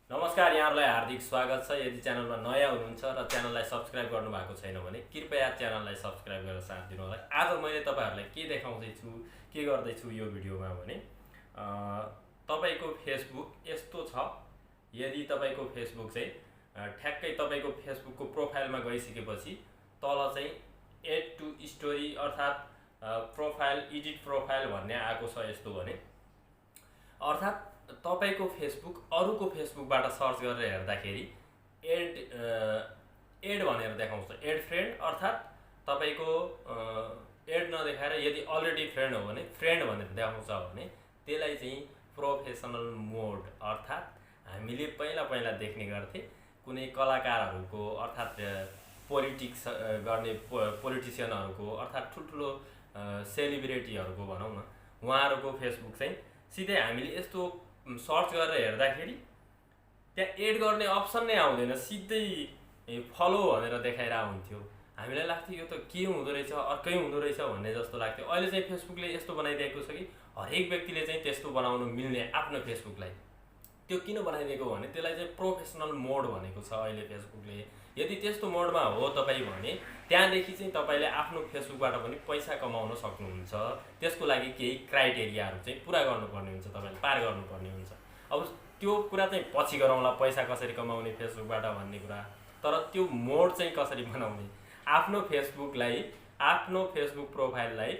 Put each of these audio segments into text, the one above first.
नमस्कार, यहाँहरूलाई हार्दिक स्वागत छ। यदि च्यानलमा नयाँ हुनुहुन्छ र च्यानललाई सब्स्क्राइब गर्नुभएको छैन भने कृपया च्यानललाई सब्स्क्राइब गरेर साथ दिनु होला। आज मैले तपाईँहरूलाई के देखाउँदैछु, के गर्दैछु यो भिडियोमा भने तपाईँको फेसबुक यस्तो छ। यदि तपाईँको फेसबुक चाहिँ ठ्याक्कै तपाईँको फेसबुकको प्रोफाइलमा गइसकेपछि तल चाहिँ एड टु स्टोरी अर्थात् प्रोफाइल एडिट प्रोफाइल भन्ने आएको छ। यस्तो भने अर्थात् तपाईको फेसबुक अरूको फेसबुकबाट सर्च गरेर हेर्दाखेरि एड भनेर देखाउँछ। एड फ्रेन्ड अर्थात् तपाईँको एड नदेखाएर यदि अलरेडी फ्रेन्ड हो भने फ्रेन्ड भनेर देखाउँछ भने त्यसलाई चाहिँ प्रोफेसनल मोड अर्थात् हामीले पहिला देख्ने गर्थे कुनै कलाकारहरूको अर्थात् पोलिटिक्स गर्ने पोलिटिसियनहरूको अर्थात् ठुल्ठुलो सेलिब्रिटीहरूको भनौँ न, उहाँहरूको फेसबुक चाहिँ सिधै हामीले यस्तो सर्च गरेर हेर्दाखेरि त्यहाँ एड गर्ने अप्सन नै आउँदैन, सिधै फलो भनेर देखाइरहेको हुन्थ्यो। हामीलाई लाग्थ्यो यो त के हुँदो रहेछ, अर्कै हुँदो रहेछ भन्ने जस्तो लाग्थ्यो। अहिले चाहिँ फेसबुकले यस्तो बनाइदिएको छ कि हरेक व्यक्तिले चाहिँ त्यस्तो बनाउनु मिल्ने आफ्नो फेसबुकलाई। त्यो किन बनाइदिएको भने त्यसलाई चाहिँ प्रोफेसनल मोड भनेको छ अहिले फेसबुकले। यदि त्यस्तो मोडमा हो तपाईँ भने त्यहाँदेखि चाहिँ तपाईँले आफ्नो फेसबुकबाट पनि पैसा कमाउन सक्नुहुन्छ। त्यसको लागि केही क्राइटेरियाहरू चाहिँ पुरा गर्नुपर्ने हुन्छ, तपाईँले पार गर्नुपर्ने हुन्छ। अब त्यो कुरा चाहिँ पछि गरौँला, पैसा कसरी कमाउने फेसबुकबाट भन्ने कुरा। तर त्यो मोड चाहिँ कसरी बनाउने, आफ्नो फेसबुकलाई, आफ्नो फेसबुक प्रोफाइललाई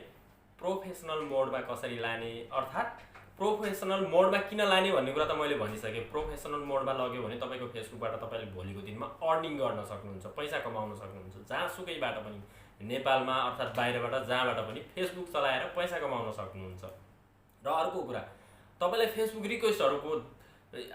प्रोफेसनल मोडमा कसरी लाने, अर्थात् प्रोफेसनल मोडमा किन लाने भन्ने कुरा त मैले भनिसकेँ। प्रोफेसनल मोडमा लग्यो भने तपाईँको फेसबुकबाट तपाईँले भोलिको दिनमा अर्निङ गर्न सक्नुहुन्छ, पैसा कमाउन सक्नुहुन्छ। जहाँसुकैबाट पनि, नेपालमा अर्थात् बाहिरबाट जहाँबाट पनि फेसबुक चलाएर पैसा कमाउन सक्नुहुन्छ। र अर्को कुरा, तपाईँलाई फेसबुक रिक्वेस्टहरूको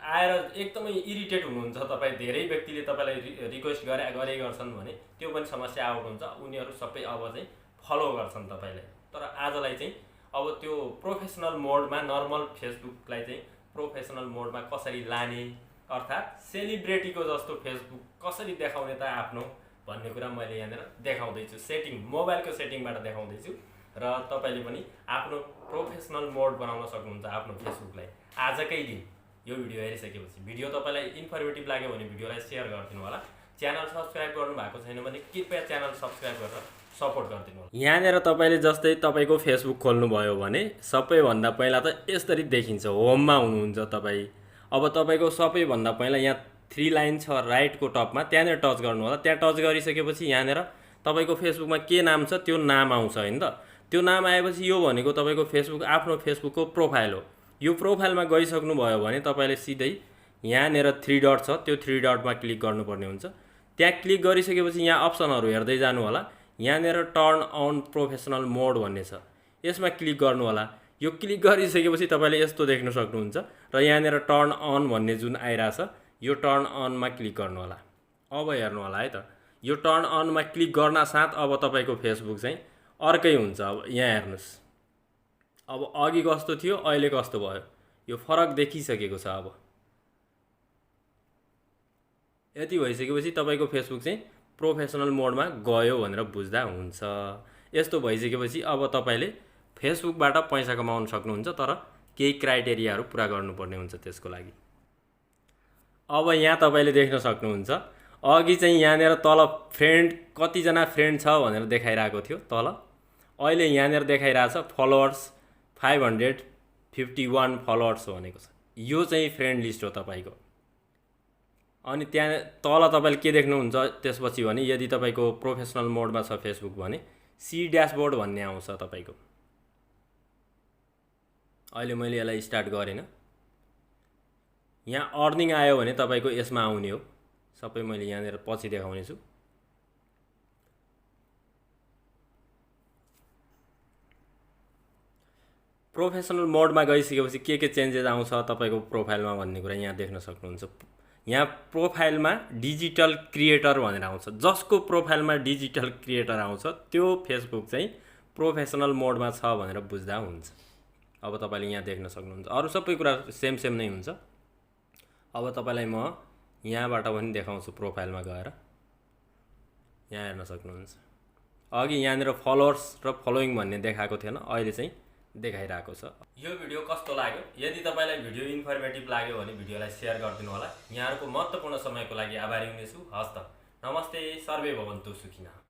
आएर एकदमै इरिटेट हुनुहुन्छ, तपाईँ धेरै व्यक्तिले तपाईँलाई रिक्वेस्ट गरे गर्छन् भने त्यो पनि समस्या आउट हुन्छ। उनीहरू सबै अब चाहिँ फलो गर्छन् तपाईँलाई। तर आजलाई चाहिँ अब त्यो प्रोफेसनल मोडमा, नर्मल फेसबुकलाई चाहिँ प्रोफेसनल मोडमा कसरी लाने, अर्थात् सेलिब्रिटीको जस्तो फेसबुक कसरी देखाउने त आफ्नो भन्ने कुरा मैले यहाँनिर देखाउँदैछु। सेटिङ, मोबाइलको सेटिङबाट देखाउँदैछु र तपाईँले पनि आफ्नो प्रोफेसनल मोड बनाउन सक्नुहुन्छ आफ्नो फेसबुकलाई आजकै दिन। यो भिडियो हेरिसकेपछि भिडियो तपाईँलाई इन्फर्मेटिभ लाग्यो भने भिडियोलाई सेयर गरिदिनु होला। च्यानल सब्स्क्राइब गर्नु भएको छैन भने कृपया च्यानल सब्स्क्राइब गरेर सपोर्ट गरिदिनु होला। यहाँनिर तपाईँले जस्तै तपाईँको फेसबुक खोल्नुभयो भने सबैभन्दा पहिला त यसरी देखिन्छ। होममा हुनुहुन्छ तपाईँ। अब तपाईँको सबैभन्दा पहिला यहाँ 3 लाइन छ राइटको टपमा, त्यहाँनिर टच गर्नु होला। त्यहाँ टच गरिसकेपछि यहाँनिर तपाईँको फेसबुकमा के नाम छ त्यो नाम आउँछ हैन त। त्यो नाम आएपछि यो भनेको तपाईँको फेसबुक, आफ्नो फेसबुकको प्रोफाइल हो। यो प्रोफाइलमा गइसक्नु भयो भने तपाईँले सिधै यहाँनिर 3 डट छ, त्यो 3 डटमा क्लिक गर्नुपर्ने हुन्छ। त्यहाँ क्लिक गरिसकेपछि यहाँ अप्सनहरू हेर्दै जानु होला। यहाँनिर टर्न अन प्रोफेसनल मोड भन्ने छ, यसमा क्लिक गर्नु होला। यो क्लिक गरिसकेपछि तपाईँले यस्तो देख्न सक्नुहुन्छ र यहाँनिर टर्न अन भन्ने जुन आइरहेछ यो टर्न अनमा क्लिक गर्नु होला। अब हेर्नु होला है त, यो टर्न अनमा क्लिक गर्न साथ अब तपाईँको फेसबुक चाहिँ अर्कै हुन्छ। अब यहाँ हेर्नुहोस्, अब अघि कस्तो थियो अहिले कस्तो भयो, यो फरक देखिसकेको छ। अब यति भइसकेपछि तपाईँको फेसबुक चाहिँ प्रोफेसनल मोडमा गयो भनेर बुझ्दा हुन्छ। यस्तो भइसकेपछि अब तपाईँले फेसबुकबाट पैसा कमाउन सक्नुहुन्छ, तर केही क्राइटेरियाहरू पुरा गर्नुपर्ने हुन्छ त्यसको लागि। अब यहाँ तपाईँले देख्न सक्नुहुन्छ, अघि चाहिँ यहाँनिर तल फ्रेन्ड, कतिजना फ्रेन्ड छ भनेर देखाइरहेको थियो तल। अहिले यहाँनिर देखाइरहेछ फलोवर्स 551 फलोवर्स भनेको छ। यो चाहिँ फ्रेन्ड लिस्ट हो तपाईँको। अनि त्यहाँ तल तपाईँले के देख्नुहुन्छ त्यसपछि भने यदि तपाईँको प्रोफेसनल मोडमा छ फेसबुक भने सी ड्यासबोर्ड भन्ने आउँछ तपाईँको। अहिले मैले यसलाई स्टार्ट गरेन। यहाँ अर्निङ आयो भने तपाईँको यसमा आउने हो। सबै मैले यहाँनिर पछि देखाउने छु। प्रोफेसनल मोडमा गइसकेपछि के चेन्जेस आउँछ तपाईँको प्रोफाइलमा भन्ने कुरा यहाँ देख्न सक्नुहुन्छ। यहाँ प्रोफाइलमा डिजिटल क्रिएटर भनेर आउँछ। जसको प्रोफाइलमा डिजिटल क्रिएटर आउँछ त्यो फेसबुक चाहिँ प्रोफेसनल मोडमा छ भनेर बुझ्दा हुन्छ। अब तपाईँले यहाँ देख्न सक्नुहुन्छ। अरू सबै कुरा सेम नै हुन्छ। अब तपाईँलाई म यहाँबाट पनि देखाउँछु प्रोफाइलमा गएर, यहाँ हेर्न सक्नुहुन्छ। अघि यहाँनिर फलोवर्स र फलोइङ भन्ने देखाएको थिएन, अहिले चाहिँ देखाइरहेको छ। यो भिडियो कस्तो लाग्यो? यदि तपाईलाई भिडियो इन्फर्मेटिभ लाग्यो भने भिडियोलाई सेयर गरिदिनु होला। यहाँहरुको महत्त्वपूर्ण समयको लागि आभारी हुनेछु। हस्त नमस्ते, सर्वे भवन्तु सुखिनः।